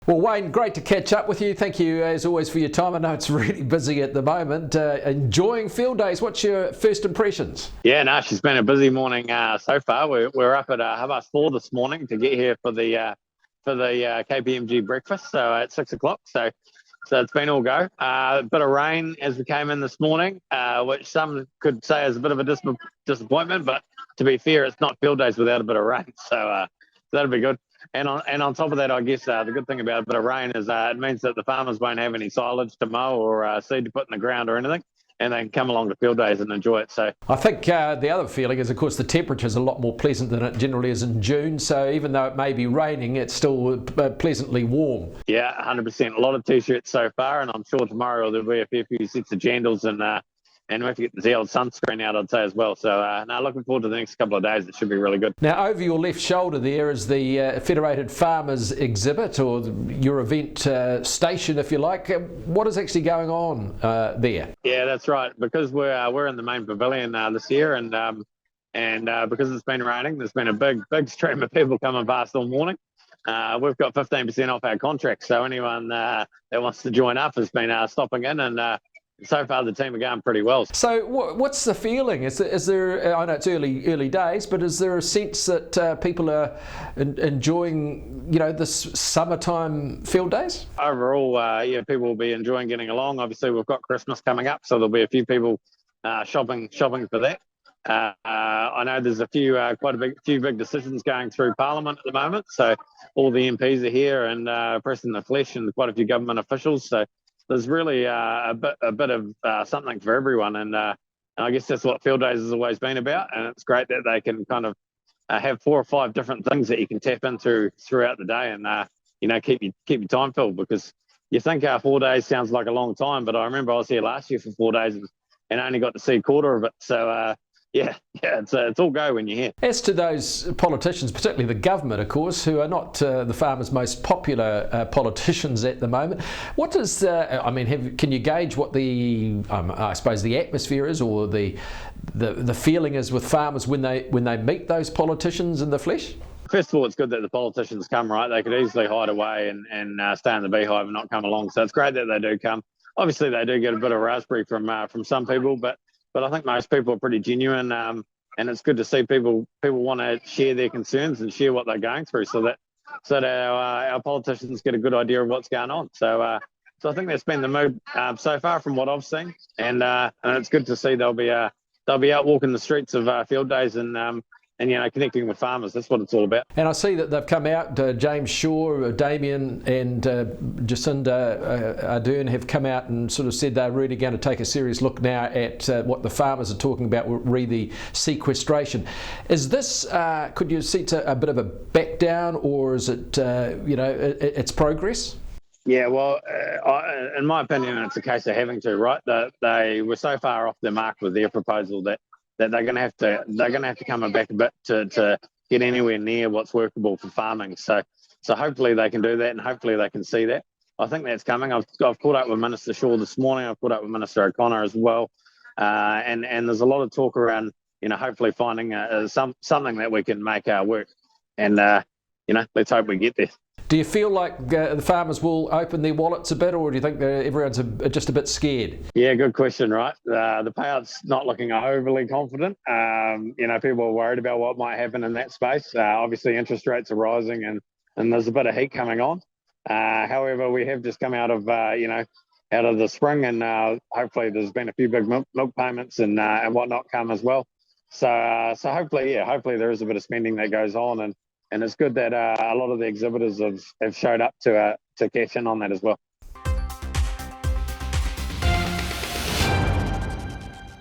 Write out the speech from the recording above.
Well, Wayne, great to catch up with you. Thank you, as always, for your time. I know it's really busy at the moment. Enjoying field days. What's your first impressions? Yeah, no, she's been a busy morning so far. We're up at 4:30 this morning to get here for the KPMG breakfast. So at 6 o'clock. So it's been all go. A bit of rain as we came in this morning, which some could say is a bit of a disappointment. But to be fair, it's not field days without a bit of rain. So that'll be good. And on top of that, I guess the good thing about a bit of rain is it means that the farmers won't have any silage to mow or seed to put in the ground or anything, and they can come along to field days and enjoy it. So I think the other feeling is, of course, the temperature is a lot more pleasant than it generally is in June. So even though it may be raining, it's still pleasantly warm. Yeah, 100%. A lot of t-shirts so far, and I'm sure tomorrow there'll be a fair few sets of jandals and we have to get the old sunscreen out, I'd say, as well. So now looking forward to the next couple of days. It should be really good. Now, over your left shoulder there is the Federated Farmers exhibit, or your event station, if you like. What is actually going on there? Yeah, that's right. Because we're in the main pavilion this year, and because it's been raining, there's been a big stream of people coming past all morning. We've got 15% off our contract, so anyone that wants to join up has been stopping in, and so far the team are going pretty well. So what's the feeling? Is there, I know it's early days, but is there a sense that people are enjoying, this summertime field days? Overall, people will be enjoying getting along. Obviously, we've got Christmas coming up, so there'll be a few people shopping for that. I know there's quite a few big decisions going through Parliament at the moment. So all the MPs are here and pressing the flesh, and quite a few government officials. So there's really a bit of something for everyone, and I guess that's what field days has always been about. And it's great that they can kind of have 4 or 5 different things that you can tap into throughout the day, and keep your time filled. Because you think 4 days sounds like a long time, but I remember I was here last year for 4 days and only got to see a quarter of it. So it's all go when you're here. As to those politicians, particularly the government, of course, who are not the farmers' most popular politicians at the moment, what does can you gauge what the I suppose the atmosphere is, or the feeling is with farmers when they meet those politicians in the flesh? First of all, it's good that the politicians come, right? They could easily hide away and stay in the beehive and not come along. So it's great that they do come. Obviously, they do get a bit of raspberry from some people, but I think most people are pretty genuine, and it's good to see people want to share their concerns and share what they're going through, so that our politicians get a good idea of what's going on. So I think that's been the mood so far from what I've seen, and it's good to see they'll be out walking the streets of field days and connecting with farmers. That's what it's all about. And I see that they've come out, James Shaw, Damien and Jacinda Ardern have come out and sort of said they're really going to take a serious look now at what the farmers are talking about, re the sequestration. Is this, could you sense a bit of a back down, or is it, it's progress? Yeah, well, in my opinion, it's a case of having to, right? They were so far off their mark with their proposal that they're going to have to come back a bit to get anywhere near what's workable for farming. So hopefully they can do that, and hopefully they can see that. I think that's coming. I've caught up with Minister Shaw this morning. I've caught up with Minister O'Connor as well, and there's a lot of talk around hopefully finding something that we can make work, and let's hope we get there. Do you feel like the farmers will open their wallets a bit, or do you think everyone's just a bit scared? Yeah, good question, right? The payout's not looking overly confident. People are worried about what might happen in that space. Obviously, interest rates are rising, and there's a bit of heat coming on. However, we have just come out of the spring, and hopefully there's been a few big milk payments and whatnot come as well. So hopefully there is a bit of spending that goes on, and it's good that a lot of the exhibitors have showed up to cash in on that as well.